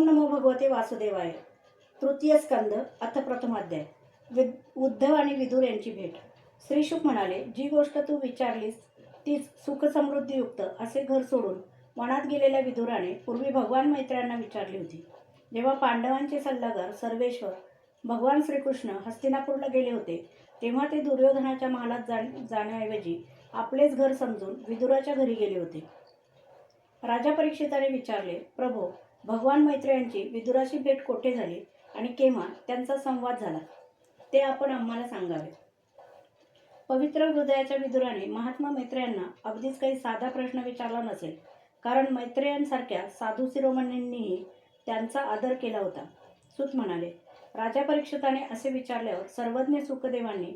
ओम नमो भगवते वासुदेवाय. तृतीय स्कंद अथ प्रथमाध्याय. उद्धव आणि विदुर यांची भेट. श्री शुक म्हणाले, जी गोष्ट तू विचारलीस तीच सुखसमृद्धीयुक्त असे घर सोडून वनात गेलेल्या विदुराने पूर्वी भगवान मैत्र्यांना विचारली होती. जेव्हा पांडवांचे सल्लागार सर्वेश्वर भगवान श्रीकृष्ण हस्तिनापूरला गेले होते तेव्हा ते दुर्योधनाच्या महालात जाण्याऐवजी आपलेच घर समजून विदुराच्या घरी गेले होते. राजा परीक्षिताने विचारले, प्रभो, भगवान मैत्रेयांची विदुराशी भेट कोठे झाली आणि केव्हा त्यांचा संवाद झाला ते आपण आम्हाला सांगावे. पवित्र हृदयाच्या विदुराने महात्मा मैत्रेयांना अगदीच काही साधा प्रश्न विचारला नसेल, कारण मैत्रेयांसारख्या साधू शिरोमणींनीही त्यांचा आदर केला होता. सूत म्हणाले, राजा परीक्षिताने असे विचारल्यावर सर्वज्ञ सुखदेवांनी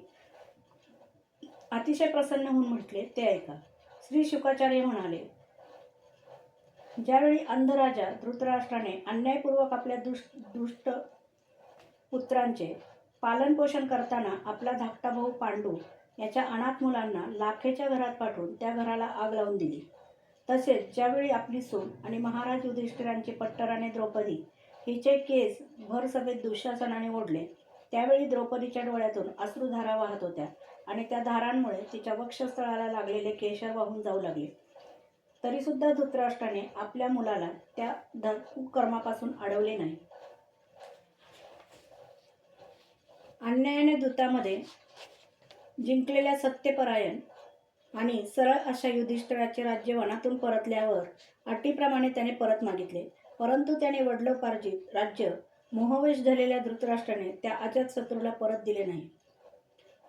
अतिशय प्रसन्न होऊन म्हटले, ते ऐका. श्री शुकाचार्य म्हणाले, ज्यावेळी अंधराजा धृतराष्ट्राने अन्यायपूर्वक आपल्या दुष्ट पुत्रांचे पालनपोषण करताना आपला धाकटा भाऊ पांडू याच्या अनाथ मुलांना लाखेच्या घरात पाठवून त्या घराला आग लावून दिली, तसेच ज्यावेळी आपली सून आणि महाराज युधिष्ठिरांची पट्टराने द्रौपदी हिचे केस भर सभेत दुःशासनाने ओढले, त्यावेळी द्रौपदीच्या डोळ्यातून अश्रुधारा वाहत होत्या आणि त्या धारांमुळे तिच्या वक्षस्थळाला लागलेले केशर वाहून जाऊ लागले. तरीसुद्धा धृतराष्ट्राने आपल्या मुलाला त्या कुकर्मापासून अडवले नाही. अन्यायाने दूतामध्ये जिंकलेल्या सत्यपरायण आणि सरळ अशा युधिष्ठिराचे राज्य वनातून परतल्यावर अटीप्रमाणे त्याने परत मागितले, परंतु त्याने वडिलोपार्जित राज्य मोहवश झालेल्या धृतराष्ट्राने त्या अजातशत्रूला परत दिले नाही.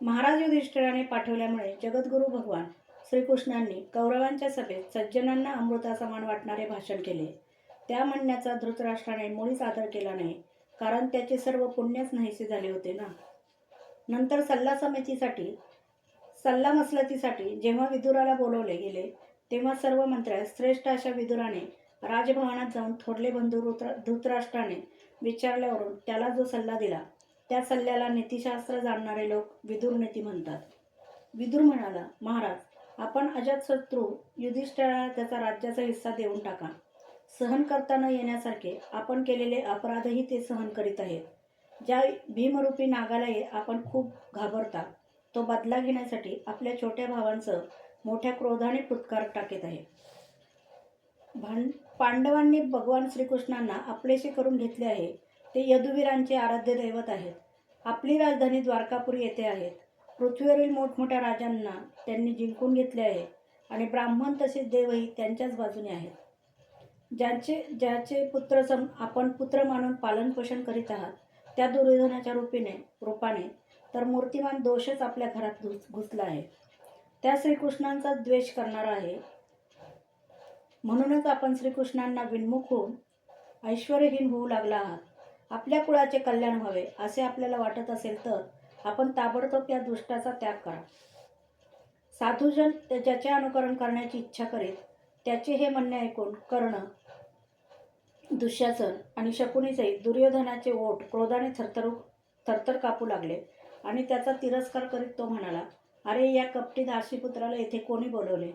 महाराज युधिष्ठिराने पाठवल्यामुळे जगद्गुरू भगवान श्रीकृष्णांनी कौरवांच्या सभेत सज्जनांना अमृतासमान वाटणारे भाषण केले. त्या म्हणण्याचा धृतराष्ट्राने मुळीच आदर केला नाही, कारण त्याचे सर्व पुण्यच नाहीसे झाले होते ना. नंतर सल्लामसलतीसाठी जेव्हा विदुराला बोलवले गेले तेव्हा सर्व मंत्र्यात श्रेष्ठ अशा विदुराने राजभवनात जाऊन थोरले बंधू धृतराष्ट्राने विचारल्यावरून त्याला जो सल्ला दिला त्या सल्ल्याला नीतिशास्त्र जाणणारे लोक विदुर नीती म्हणतात. विदुर म्हणाला, महाराज, आपण अजातशत्रू युधिष्ठिराला त्याचा राज्याचा हिस्सा देऊन टाका. सहन करता न येण्यासारखे आपण केलेले अपराधही ते सहन करीत आहेत. ज्या भीमरूपी नागालाही आपण खूप घाबरता तो बदला घेण्यासाठी आपल्या छोट्या भावांसह मोठ्या क्रोधाने फुत्कार टाकत आहे. पांडवांनी भगवान श्रीकृष्णांना आपलेसे करून घेतले आहे. ते यदुवीरांचे आराध्य दैवत आहेत. आपली राजधानी द्वारकापुरी येथे आहेत. पृथ्वीवरील मोठमोठ्या राजांना त्यांनी जिंकून घेतले आहे आणि ब्राह्मण तसेच देवही त्यांच्याच बाजूने आहेत. ज्याचे आपण पुत्र मानून पालनपोषण करीत आहात त्या दुर्योधनाच्या रूपाने तर मूर्तिमान दोषच आपल्या घरात घुसला आहे. त्या श्रीकृष्णांचा द्वेष करणारा आहे. म्हणूनच आपण श्रीकृष्णांना विन्मुख होऊन ऐश्वर्यहीन होऊ लागला आहात. आपल्या कुळाचे कल्याण व्हावे असे आपल्याला वाटत असेल तर आपण ताबडतोब या दुष्टाचा त्याग करा. साधुजन ज्याचे अनुकरण करण्याची इच्छा करीत त्याचे हे म्हणणे ऐकून कर्ण, दुःशासन आणि शकुनीसहित दुर्योधनाचे ओठ क्रोधाने थरथर कापू लागले आणि त्याचा तिरस्कार करीत तो म्हणाला, अरे, या कपटी दासीपुत्राला येथे कोणी बोलवले?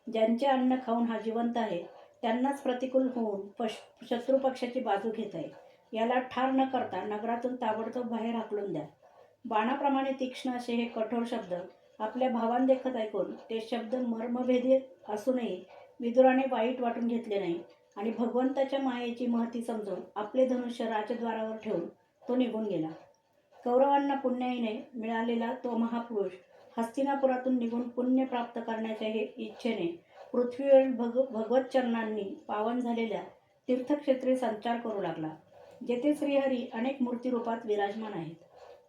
ज्यांचे अन्न खाऊन हा जिवंत आहे त्यांनाच प्रतिकूल होऊन शत्रुपक्षाची बाजू घेत आहे. याला ठार न करता नगरातून ताबडतोब बाहेर हाकलून द्या. बाणाप्रमाणे तीक्ष्ण असे हे कठोर शब्द आपल्या भावांदेखत ऐकून ते शब्द मर्मभेदी असूनही विदुराने वाईट वाटून घेतले नाही आणि भगवंताच्या मायेची महती समजून आपले धनुष्य राजद्वारावर ठेवून तो निघून गेला. कौरवांना पुण्याईने मिळालेला तो महापुरुष हस्तिनापुरातून निघून पुण्य प्राप्त करण्याच्या इच्छेने पृथ्वीवरील भगवत चरणांनी पावन झालेल्या तीर्थक्षेत्री संचार करू लागला, जेथे श्रीहरी अनेक मूर्तिरूपात विराजमान आहेत.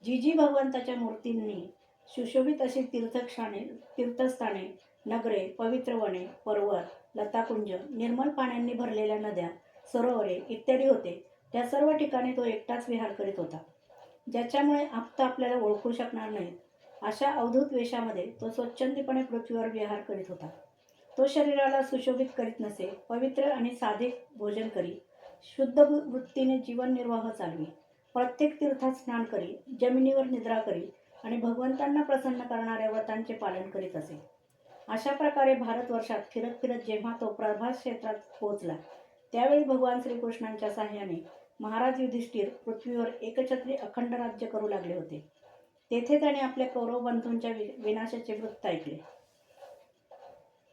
जी भगवंताच्या मूर्तींनी सुशोभित अशी तीर्थस्थाने, नगरे, पवित्र वने, पर्वत, लताकुंज, निर्मल पाण्यांनी भरलेल्या नद्या, सरोवरे इत्यादी होते, त्या सर्व ठिकाणी तो एकटाच विहार करीत होता. ज्याच्यामुळे आप्त आपल्याला ओळखू शकणार नाहीत अशा अवधूत वेशामध्ये तो स्वच्छंदीपणे पृथ्वीवर विहार करीत होता. तो शरीराला सुशोभित करीत नसे, पवित्र आणि साधे भोजन करी, शुद्ध वृत्तीने जीवननिर्वाह चालवी, प्रत्येक तीर्थात स्नान करी, जमिनीवर निद्रा करी आणि भगवंतांना प्रसन्न करणाऱ्या व्रतांचे पालन करीत असे. अशा प्रकारे भारतवर्षात फिरत फिरत जेव्हा तो प्रभास क्षेत्रात पोहोचला त्यावेळी भगवान श्रीकृष्णांच्या साह्याने महाराज युधिष्ठिर पृथ्वीवर एकछत्री अखंड राज्य करू लागले होते. तेथे त्याने आपल्या कौरव बंधूंच्या विनाशाचे वृत्त ऐकले,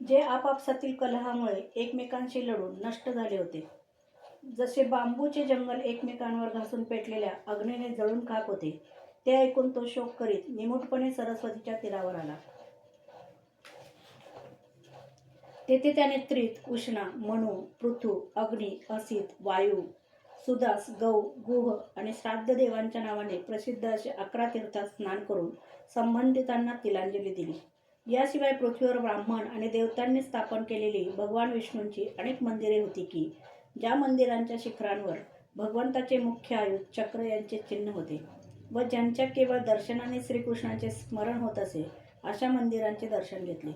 जे आपापसातील कलहामुळे एकमेकांशी लढून नष्ट झाले होते. जसे बांबूचे जंगल एकमेकांवर घासून पेटलेल्या अग्नीने जळून खाक होते, ते ऐकून तो शोक करीत निमूटपणे सरस्वतीच्या तीरावर आला. तेथे त्याने त्रित, उष्णा, मनु, पृथु, अग्नी, असित, वायू, सुदास, गौ, गुह आणि श्राद्ध देवांच्या नावाने प्रसिद्ध असे 11 तीर्थात स्नान करून संबंधितांना तिलांजली दिली. याशिवाय पृथ्वीवर ब्राह्मण आणि देवतांनी स्थापन केलेली भगवान विष्णूंची अनेक मंदिरे होती की ज्या मंदिरांच्या शिखरांवर भगवंताचे मुख्य आयुध चक्र यांचे चिन्ह होते व ज्यांच्या केवळ दर्शनाने श्रीकृष्णांचे स्मरण होत असे अशा मंदिरांचे दर्शन घेतले.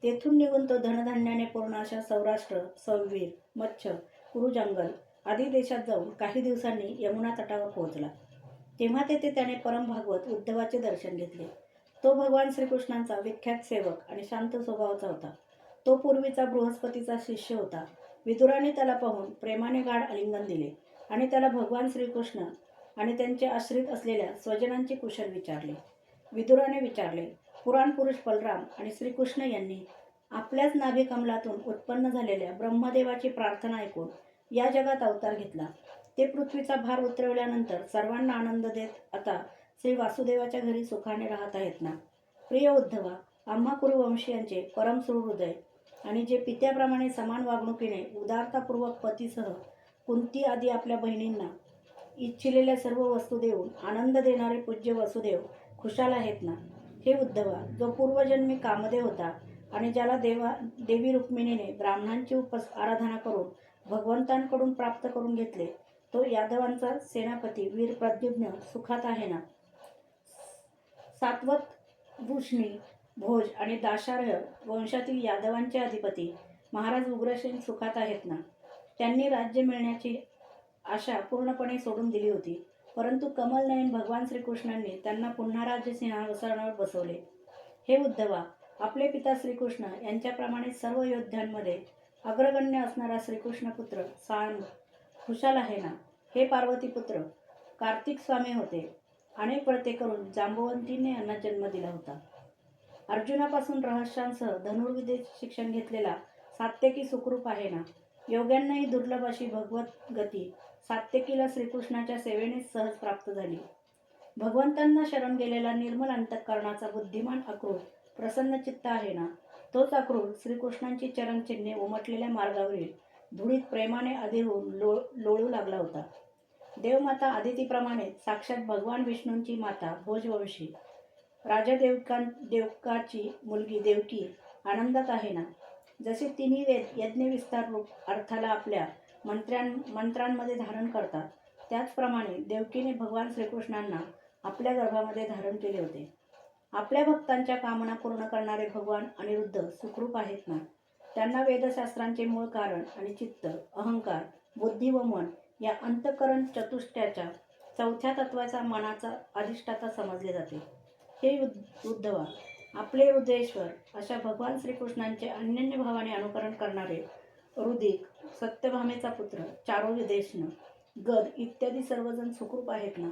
तेथून निघून तो धनधान्याने पूर्ण अशा सौराष्ट्र, सौवीर, मच्छ, कुरुजंगल आदी देशात जाऊन काही दिवसांनी यमुना तटावर पोहोचला. तेव्हा तेथे त्याने परम भागवत उद्धवाचे दर्शन घेतले. तो भगवान श्रीकृष्णांचा विख्यात सेवक आणि शांत स्वभावाचा होता. तो पूर्वीचा बृहस्पतीचा शिष्य होता. विदुराने त्याला पाहून प्रेमाने गाढ आलिंगन दिले आणि त्याला भगवान श्रीकृष्ण आणि त्यांचे आश्रित असलेल्या स्वजनांचे कुशल विचारले. विदुराने विचारले, पुराण पुरुष बलराम आणि श्रीकृष्ण यांनी आपल्याच नाभी कमलातून उत्पन्न झालेल्या ब्रह्मदेवाची प्रार्थना ऐकून या जगात अवतार घेतला. ते पृथ्वीचा भार उतरवल्यानंतर सर्वांना आनंद देत आता श्री वासुदेवाच्या घरी सुखाने राहत आहेत ना. प्रिय उद्धवा, आम्हा कुरुवंशीयांचे परम सुहृदय आणि जे पित्याप्रमाणे समान वागणुकीने उदारतापूर्वक पतीसह कुंती आदी आपल्या बहिणींना इच्छिलेल्या सर्व वस्तू देऊन आनंद देणारे पूज्य वसुदेव खुशाल आहेत ना. हे उद्धवा, जो पूर्वजन्मी कामदेव होता आणि ज्याला देवी रुक्मिणीने ब्राह्मणांची आराधना करून भगवंतांकडून प्राप्त करून घेतले, तो यादवांचा सेनापती वीर प्रद्युम्न सुखात आहे ना. सात्वत, भूषणी, भोज आणि दाशार्ह वंशातील यादवांचे अधिपती महाराज उग्रसेन सुखात आहेत ना. त्यांनी राज्य मिळण्याची आशा पूर्णपणे सोडून दिली होती, परंतु कमलनयन भगवान श्रीकृष्णांनी त्यांना पुन्हा राज्य सिंहासनावर बसवले. हे उद्धवा, आपले पिता श्रीकृष्ण यांच्याप्रमाणे सर्व योद्ध्यांमध्ये अग्रगण्य असणारा श्रीकृष्णपुत्र सांब खुशाल आहे ना. हे पार्वतीपुत्र कार्तिक स्वामी होते. अनेक व्रते करून जांबवंतीने यांना जन्म दिला होता. अर्जुनापासून रहस्यांसह धनुर्विद्येचे शिक्षण घेतलेला सात्यकी सुखरूप आहे ना. योग्यांनाही दुर्लभ अशी भगवत गती सात्यकीला श्रीकृष्णाच्या सेवेने सहज प्राप्त झाली. भगवंतांना शरण गेलेला निर्मल अंतःकरणाचा बुद्धिमान अक्रूर प्रसन्नचित्त आहे ना. तोच अक्रूर श्रीकृष्णांची चरणचिन्हे उमटलेल्या मार्गावरील धुळीत प्रेमाने अधीर होऊन लोळू लागला होता. देवमाता आदितीप्रमाणे साक्षात भगवान विष्णूंची माता भोजवंशी राजा देवकाची मुलगी देवकी आनंदात आहे ना. जसे तिन्ही वेद यज्ञविस्तार रूप अर्थाला आपल्या मंत्रांमध्ये धारण करतात, त्याचप्रमाणे देवकीने भगवान श्रीकृष्णांना आपल्या गर्भामध्ये धारण केले होते. आपल्या भक्तांच्या कामना पूर्ण करणारे भगवान अनिरुद्ध सुखरूप आहेत ना. त्यांना वेदशास्त्रांचे मूळ कारण आणि चित्त, अहंकार, बुद्धी व मन या अंतःकरण चतुष्टयाच्या चौथ्या तत्वाचा मनाचा अधिष्ठाता समजले जाते. हे उद्धवा, आपले हृदयेश्वर अशा भगवान श्रीकृष्णांचे अनन्य भावाने अनुकरण करणारे रुदिक, सत्यभामेचा पुत्र, चारुदेष्ण, गद इत्यादी सर्वजण सुखरूप आहेत ना.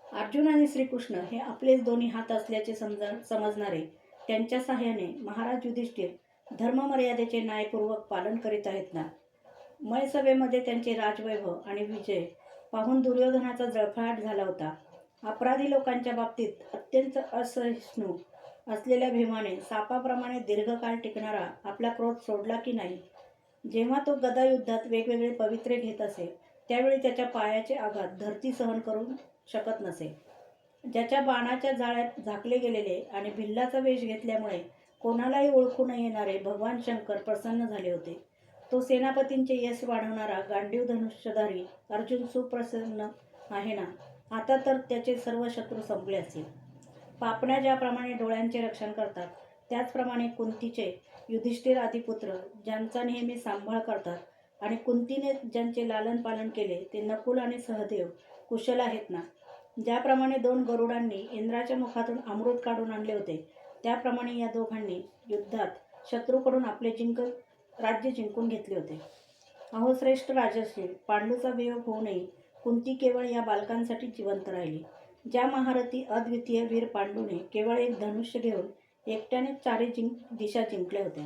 अर्जुन आणि श्रीकृष्ण हे आपलेच दोन्ही हात असल्याचे समजणारे त्यांच्या साह्याने महाराज युधिष्ठिर धर्ममर्यादेचे न्यायपूर्वक पालन करीत आहेत ना. मयसभेमध्ये त्यांचे राजवैभव आणि विजय पाहून दुर्योधनाचा जळफळाट झाला होता. अपराधी लोकांच्या बाबतीत अत्यंत असहिष्णू असलेल्या भीमाने सापाप्रमाणे दीर्घकाळ टिकणारा आपला क्रोध सोडला की नाही. जेव्हा तो गदा युद्धात वेगवेगळे पवित्रे घेत असे, त्यावेळी त्याच्या पायाचे आघात धरती सहन करू शकत नसे. ज्याच्या बाणाच्या जाळ्यात झाकले गेलेले आणि भिल्लाचा वेश घेतल्यामुळे कोणालाही ओळखू न येणारे भगवान शंकर प्रसन्न झाले होते. तो सेनापतींचे यश वाढवणारा गांडीव धनुष्यधारी अर्जुन सुप्रसन्न आहे ना. आता तर त्याचे सर्व शत्रू संपले असतील. पापण्या ज्याप्रमाणे डोळ्यांचे रक्षण करतात, त्याचप्रमाणे कुंतीचे युधिष्ठिर आदी पुत्र ज्यांचा नेहमी सांभाळ करतात आणि कुंतीने ज्यांचे लालन पालन केले ते नकुल आणि सहदेव कुशल आहेत ना. ज्याप्रमाणे 2 गरुडांनी इंद्राच्या मुखातून अमृत काढून आणले होते, त्याप्रमाणे या दोघांनी युद्धात शत्रूकडून आपले राज्य जिंकून घेतले होते. अहो श्रेष्ठ राजर्षी, पांडूचा वियोग होऊ नये, कुंती केवळ या बालकांसाठी जिवंत राहिली. ज्या महारथी अद्वितीय वीर पांडूने केवळ एक धनुष्य घेऊन एकट्याने चारी दिशा जिंकल्या होत्या.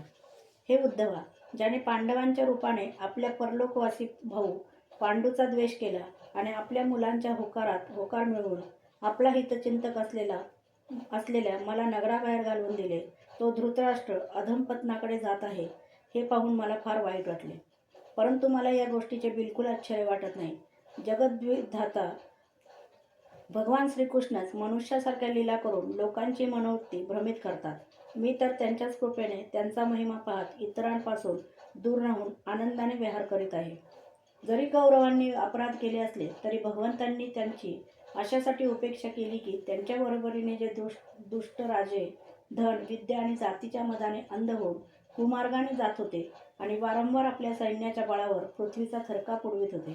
हे उद्धवा, ज्याने पांडवांच्या रूपाने आपल्या परलोकवासी भाऊ पांडूचा द्वेष केला आणि आपल्या मुलांच्या होकारात होकार मिळवून आपला हितचिंतक असलेल्या मला नगराबाहेर घालवून दिले, तो धृतराष्ट्र अधमपतनाकडे जात आहे हे पाहून मला फार वाईट वाटले. परंतु मला या गोष्टीचे बिलकुल आश्चर्य वाटत नाही. जगद्विधाता भगवान श्रीकृष्णच मनुष्यासारख्या लीला करून लोकांची मनोवृत्ती भ्रमित करतात. मी तर त्यांच्याच कृपेने त्यांचा महिमा पाहत इतरांपासून दूर राहून आनंदाने विहार करीत आहे. जरी कौरवांनी अपराध केले असले तरी भगवंतांनी त्यांची अशासाठी उपेक्षा केली की त्यांच्या बरोबरीने जे दुष्ट राजे धन, विद्या आणि जातीच्या मदाने अंध होऊन कुमार्गाने जात होते आणि वारंवार आपल्या सैन्याच्या बळावर पृथ्वीचा थरकाप उडवित होते,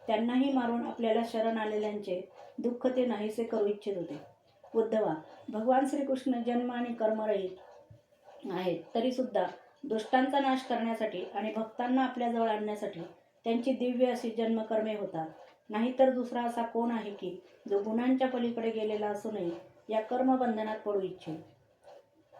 त्यांनाही मारून आपल्याला शरण आलेल्यांचे दुःख ते नाहीसे करू इच्छित होते. उद्धवा, भगवान श्रीकृष्ण जन्म आणि कर्मरहित आहेत, तरीसुद्धा दुष्टांचा नाश करण्यासाठी आणि भक्तांना आपल्याजवळ आणण्यासाठी त्यांची दिव्य अशी जन्मकर्मे होतात. नाहीतर दुसरा असा कोण आहे की जो गुणांच्या पलीकडे गेलेला असूनही या कर्मबंधनात पडू इच्छेल.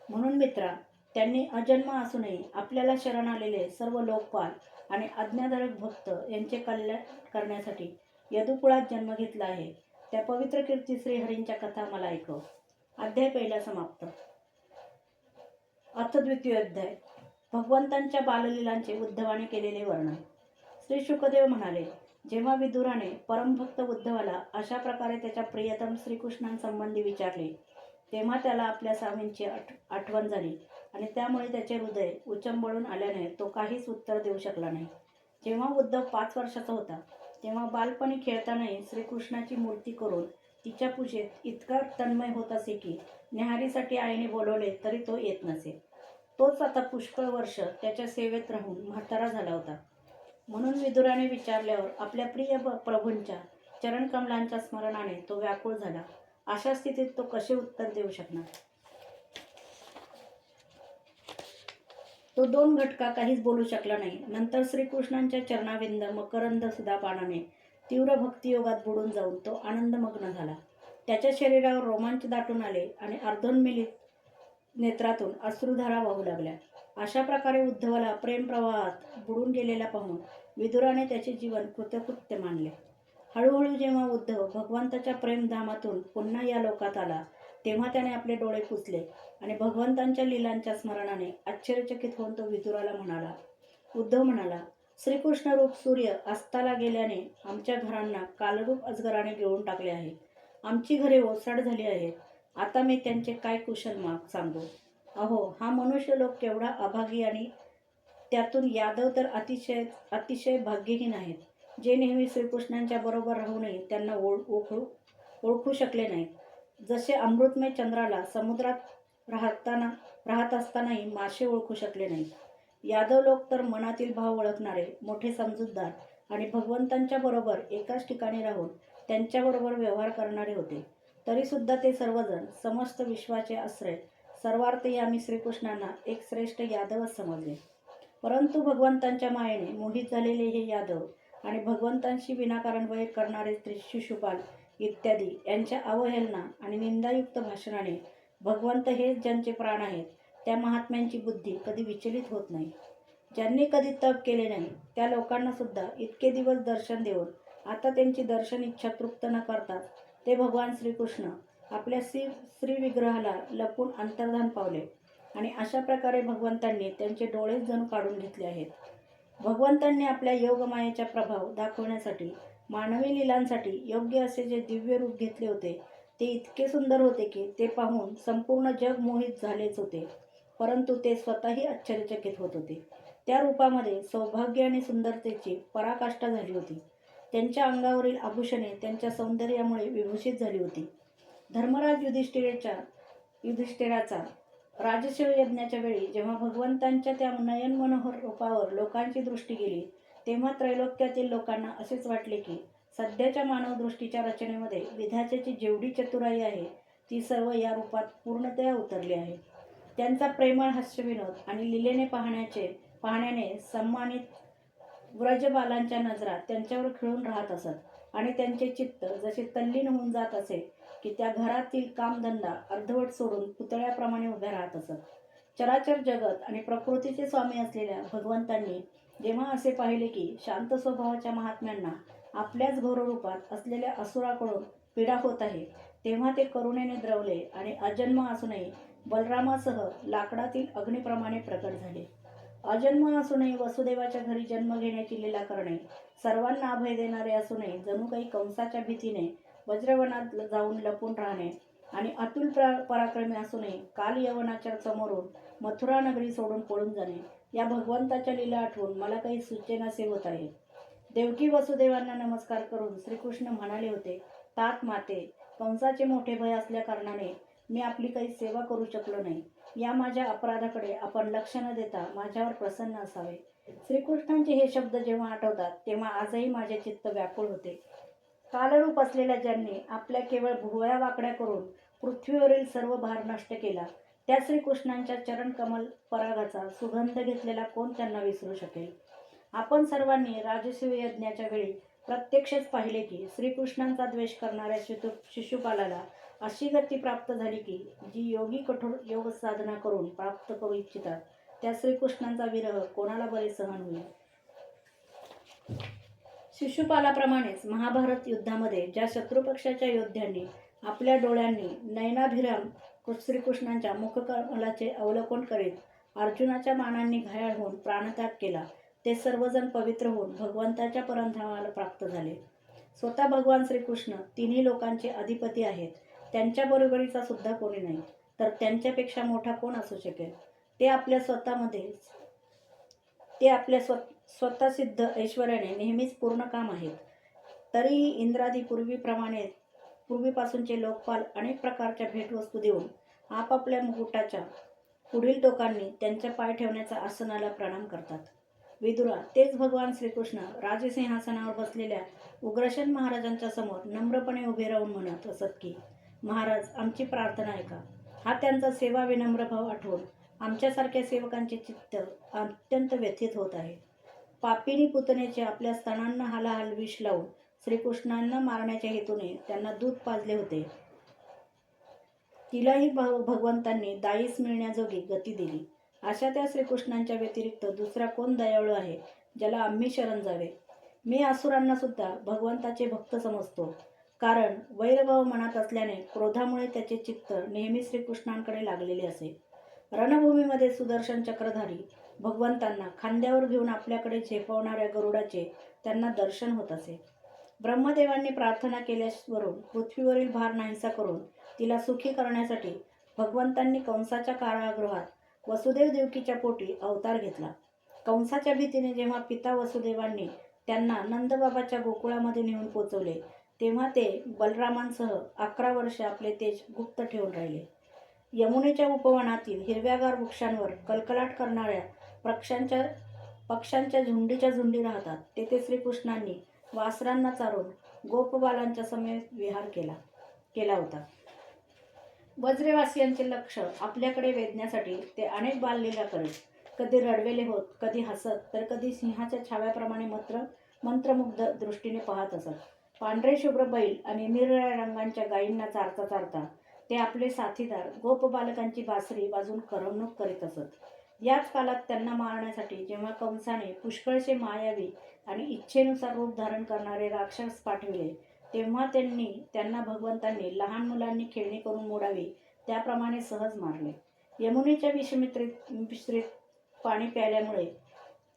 म्हणून मित्रा, त्यांनी अजन्म असूनही आपल्याला शरण आलेले सर्व लोकपाल आणि आज्ञाधारक भक्त यांचे कल्याण करण्यासाठी यदुकुळात जन्म घेतला आहे. त्या पवित्र कीर्ती श्रीहरींच्या कथा मला ऐकव. अध्याय 1 समाप्त. अथ 2 अध्याय. भगवंतांच्या बाललीलांचे उद्धवाने केलेले वर्णन. श्री शुकदेव म्हणाले, जेव्हा विदुराने परमभक्त उद्धवाला अशा प्रकारे त्याच्या प्रियतम श्रीकृष्णांसंबंधी विचारले, तेव्हा त्याला आपल्या स्वामींची आठवण झाली आणि त्यामुळे त्याचे हृदय उचंबळून आल्याने तो काहीच उत्तर देऊ शकला नाही. जेव्हा उद्धव 5 वर्षाचा होता तेव्हा बालपणी खेळतानाही श्रीकृष्णाची मूर्ती करून तिच्या पूजेत इतका तन्मय होत असे की न्याहारीसाठी आईने बोलवले तरी तो येत नसे. तोच आता पुष्कळ वर्ष त्याच्या सेवेत राहून म्हातारा झाला होता. म्हणून विदुराने विचारल्यावर आपल्या प्रिय प्रभूंच्या चरणकमलांच्या स्मरणाने तो व्याकुळ झाला. अशा स्थितीत तो कसे उत्तर देऊ शकणार? तो 2 घटका काहीच बोलू शकला नाही. नंतर श्रीकृष्णांच्या चरणाविंद मकरंद सुधापानाने तीव्र भक्तियोगात बुडून जाऊन तो आनंदमग्न झाला. त्याच्या शरीरावर रोमांच दाटून आले आणि अर्धोन्मिलित नेत्रातून अश्रुधारा वाहू लागल्या. अशा प्रकारे उद्धवाला प्रेमप्रवाहात बुडून गेलेला पाहून विदुराने त्याचे जीवन कृतकृत्य मानले. हळूहळू जेव्हा उद्धव भगवंताच्या प्रेमधामातून पुन्हा या लोकात आला तेव्हा त्याने आपले डोळे पुसले आणि भगवंतांच्या लीलांच्या स्मरणाने आश्चर्यचकित होऊन तो विदुराला म्हणाला. उद्धव म्हणाला, श्रीकृष्ण रूप सूर्य अस्ताला गेल्याने आमच्या घरांना कालरूप अजगराने गिळून टाकले आहे. आमची घरे ओसाड झाली आहेत. आता मी त्यांचे काय कुशल सांगू. अहो, हा मनुष्य लोक केवढा अभागी आणि त्यातून यादव तर अतिशय भाग्यहीन आहेत, जे नेहमी श्रीकृष्णांच्या बरोबर राहूनही त्यांना ओळखू शकले नाहीत. जसे अमृतमय चंद्राला समुद्रात राहत असतानाही मासे ओळखू शकले नाहीत. यादव लोक तर मनातील भाव ओळखणारे मोठे समजूतदार आणि भगवंतांच्या बरोबर एकाच ठिकाणी राहून त्यांच्याबरोबर व्यवहार करणारे होते. तरीसुद्धा ते सर्वजण समस्त विश्वाचे आश्रय सर्वार्थी आम्ही श्रीकृष्णांना एक श्रेष्ठ यादवच समजले. परंतु भगवंतांच्या मायेने मोहित झालेले हे यादव आणि भगवंतांशी विनाकारण वैर करणारे शिशुपाल इत्यादी यांच्या अवहेलना आणि निंदायुक्त भाषणाने भगवंत हेच ज्यांचे प्राण आहेत त्या महात्म्यांची बुद्धी कधी विचलित होत नाही. ज्यांनी कधी तप केले नाही त्या लोकांना सुद्धा इतके दिवस दर्शन देऊन आता त्यांची दर्शन इच्छा तृप्त न करताच ते भगवान श्रीकृष्ण आपल्या श्रीविग्रहाला लपून अंतर्धान पावले आणि अशा प्रकारे भगवंतांनी त्यांचे डोळेच जणू काढून घेतले आहेत. भगवंतांनी आपल्या योगमायेचा प्रभाव दाखवण्यासाठी मानवी लीलांसाठी योग्य असे जे दिव्य रूप घेतले होते ते इतके सुंदर होते की ते पाहून संपूर्ण जग मोहित झालेच होते. परंतु ते स्वतःही आश्चर्यचकित होत होते. त्या रूपामध्ये सौभाग्य आणि सुंदरतेची पराकाष्ठा झाली होती. त्यांच्या अंगावरील आभूषणे त्यांच्या सौंदर्यामुळे विभूषित झाली होती. धर्मराज युधिष्ठिराचा राजसूय यज्ञाच्या वेळी जेव्हा भगवंतांच्या त्या नयन मनोहर रूपावर लोकांची दृष्टी गेली तेव्हा त्रैलोक्यातील लोकांना असेच वाटले की सध्याच्या मानवदृष्टीच्या रचनेमध्ये विधात्याची जेवढी चतुराई आहे ती सर्व या रूपात पूर्णतया उतरली आहे. त्यांचा प्रेमळ हास्यविनोद आणि लीलेने पाहण्याने व्रजबालांच्या नजरा त्यांच्यावर खिळून राहत असत आणि त्यांचे चित्त जसे तल्लीन होऊन जात असे की त्या घरातील कामधंदा अर्धवट सोडून पुतळ्याप्रमाणे उभ्या राहत असत. चराचर जगत आणि प्रकृतीचे स्वामी असलेल्या भगवंतांनी जेव्हा असे पाहिले की शांत स्वभावाच्या महात्म्यांना आपल्याच घोर रूपात असलेल्या असुराकडून पीडा होत आहे, तेव्हा ते करुणेने द्रवले आणि अजन्म असूनही बलरामासह लाकडातील अग्निप्रमाणे प्रकट झाले. अजन्म असूनही वसुदेवाच्या घरी जन्म घेण्याची लीला करणे, सर्वांना अभय देणारे असूनही जणू काही कंसाच्या भीतीने वज्रवनात जाऊन लपून राहणे आणि अतुल पराक्रमी असूनही काल यवनाच्या समोरून मथुरा नगरी सोडून पळून जाणे, या भगवंताच्या लीला आठवून मला काही सुचेनासे होत आहे. देवकी वसुदेवांना नमस्कार करून श्रीकृष्ण म्हणाले होते, तात माते, कंसाचे मोठे भय असल्या कारणाने मी आपली काही सेवा करू शकलो नाही. या माझ्या अपराधाकडे आपण लक्ष न देता माझ्यावर प्रसन्न असावे. श्रीकृष्णांचे हे शब्द जेव्हा आठवतात तेव्हा आजही माझे चित्त व्याकुळ होते. कालरूप असलेल्या ज्यांनी आपल्या केवळ भुवया वाकड्या करून पृथ्वीवरील सर्व भार नष्ट केला, त्या श्रीकृष्णांच्या चरणकमल परागाचा सुगंध घेतलेला कोण त्यांना विसरू शकेल. आपण सर्वांनी राजसूय यज्ञाच्या वेळी प्रत्यक्षच पाहिले की श्रीकृष्णांचा द्वेष करणाऱ्या शिशुपालाला अशी गती प्राप्त झाली की जी योगी कठोर योग साधना करून प्राप्त करू इच्छितात त्या श्रीकृष्णांचा विरह कोणाला बरे सहन होईल. शिशुपालाप्रमाणेच महाभारत युद्धामध्ये ज्या शत्रुपक्षाच्या योद्ध्यांनी आपल्या डोळ्यांनी नयनाभिराम श्रीकृष्णांच्या मुखकमलाचे अवलोकन करीत अर्जुनाच्या बाणांनी घायाळ होऊन प्राणत्याग केला, ते सर्वजण पवित्र होऊन भगवंताच्या परमधामाला प्राप्त झाले. स्वतः भगवान श्रीकृष्ण तिन्ही लोकांचे अधिपती आहेत. त्यांच्या बरोबरीचा सुद्धा कोणी नाही, तर त्यांच्यापेक्षा मोठा कोण असू शकेल. ते आपल्या स्वतःसिद्ध ऐश्वर्याने नेहमीच पूर्ण काम आहेत. तरीही इंद्रादी पूर्वीपासूनचे लोकपाल अनेक प्रकारच्या भेटवस्तू देऊन आपापल्या मुकुटाच्या पुढील टोकांनी त्यांच्या पाय ठेवण्याच्या आसनाला प्रणाम करतात. विदुरा, तेच भगवान श्रीकृष्ण राजसिंहासनावर बसलेल्या उग्रसेन महाराजांच्या समोर नम्रपणे उभे राहून म्हणत असत की, महाराज, आमची प्रार्थना ऐका. हा त्यांचा सेवा विनम्र भाव आठवून आमच्यासारख्या सेवकांचे चित्त अत्यंत व्यथित होत आहे. पापिनी पुतनेचे आपल्या स्तनांना हालाहाल विष लावून श्रीकृष्णांना मारण्याच्या हेतूने त्यांना दूध पाजले होते. तिलाही भगवंतांनी दाईस मिळण्याजोगी गती दिली. अशा त्या श्रीकृष्णांच्या व्यतिरिक्त दुसरा कोण दयाळू आहे ज्याला आम्ही शरण जावे. मी असुरांना सुद्धा भगवंताचे भक्त समजतो, कारण वैरभाव मनात असल्याने क्रोधामुळे त्याचे चित्त नेहमी श्रीकृष्णांकडे लागलेले असे. रणभूमीमध्ये सुदर्शन चक्रधारी भगवंतांना खांद्यावर घेऊन आपल्याकडे झेपावणाऱ्या गरुडाचे त्यांना दर्शन होत असे. ब्रह्मदेवांनी प्रार्थना केल्यावरून पृथ्वीवरील भार नाहीसा करून तिला सुखी करण्यासाठी भगवंतांनी कंसाच्या कारागृहात वसुदेव देवकीच्या पोटी अवतार घेतला. कंसाच्या भीतीने जेव्हा पिता वसुदेवांनी त्यांना नंदबाबाच्या गोकुळामध्ये नेऊन पोचवले, तेव्हा ते बलरामांसह 11 वर्षे आपले तेज गुप्त ठेवून राहिले. यमुनेच्या उपवनातील हिरव्यागार वृक्षांवर कलकलाट करणाऱ्या पक्ष्यांच्या झुंडीच्या झुंडी राहतात. तेथे श्रीकृष्णांनी वासरांना चारून गोपबालांच्या समेत विहार केला होता. वज्रवासियांचे लक्ष आपल्याकडे वेधण्यासाठी ते अनेक बाललीला करीत. कधी रडवेले होत, कधी हसत, तर कधी सिंहाच्या छाव्याप्रमाणे मंत्रमुग्ध दृष्टीने पाहत असत. पांढरे शुभ्र बैल आणि निरनिळ्या रंगांच्या गायींना चारता चारता ते आपले साथीदार गोपबालकांची बासरी वाजवून करमणूक करीत असत. याच कालात त्यांना मारण्यासाठी जेव्हा कंसाने पुष्कळसे मायावी आणि इच्छेनुसार रूप धारण करणारे राक्षस पाठविले, तेव्हा त्यांना भगवंतांनी लहान मुलांनी खेळणी करून मोडावी त्याप्रमाणे सहज मारले. यमुनेच्या विषमिश्रित पाणी प्यायल्यामुळे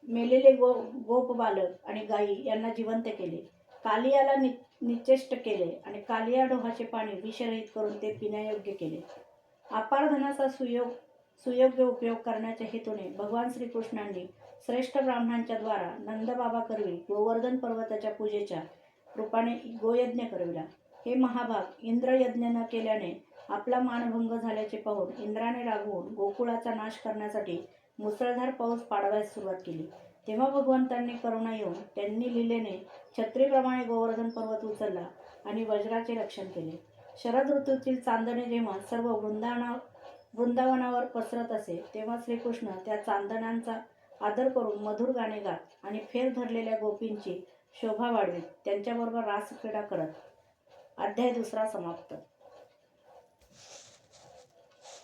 मेलेले गोपबालक आणि गायी यांना जिवंत केले. कालियाला निश्चेष्ट केले आणि कालिया डोहाचे पाणी विषरहित करून ते पिण्यायोग्य केले. अपार धनाचा सुयोग्य उपयोग करण्याच्या हेतूने भगवान श्रीकृष्णांनी श्रेष्ठ ब्राह्मणांच्या द्वारा नंदबाबाकरवी गोवर्धन पर्वताच्या पूजेच्या रूपाने गोयज्ञ करविला. हे महाभाग, इंद्रयज्ञ न केल्याने आपला मानभंग झाल्याचे पाहून इंद्राने रागवून गोकुळाचा नाश करण्यासाठी मुसळधार पाऊस पाडवायला सुरुवात केली. तेव्हा भगवंतांनी करुणा येऊन त्यांनी लीलेने छत्रीप्रमाणे गोवर्धन पर्वत उचलला आणि वज्राचे रक्षण केले. शरद ऋतूतील चांदणे जेव्हा सर्व वृंदावनावर पसरत असे, तेव्हा श्रीकृष्ण त्या चांदण्यांचा आदर करून मधुर गाणे गात आणि फेर धरलेल्या गोपींची शोभा वाढवीत त्यांच्याबरोबर रासक्रीडा करत. अध्याय 2 समाप्त.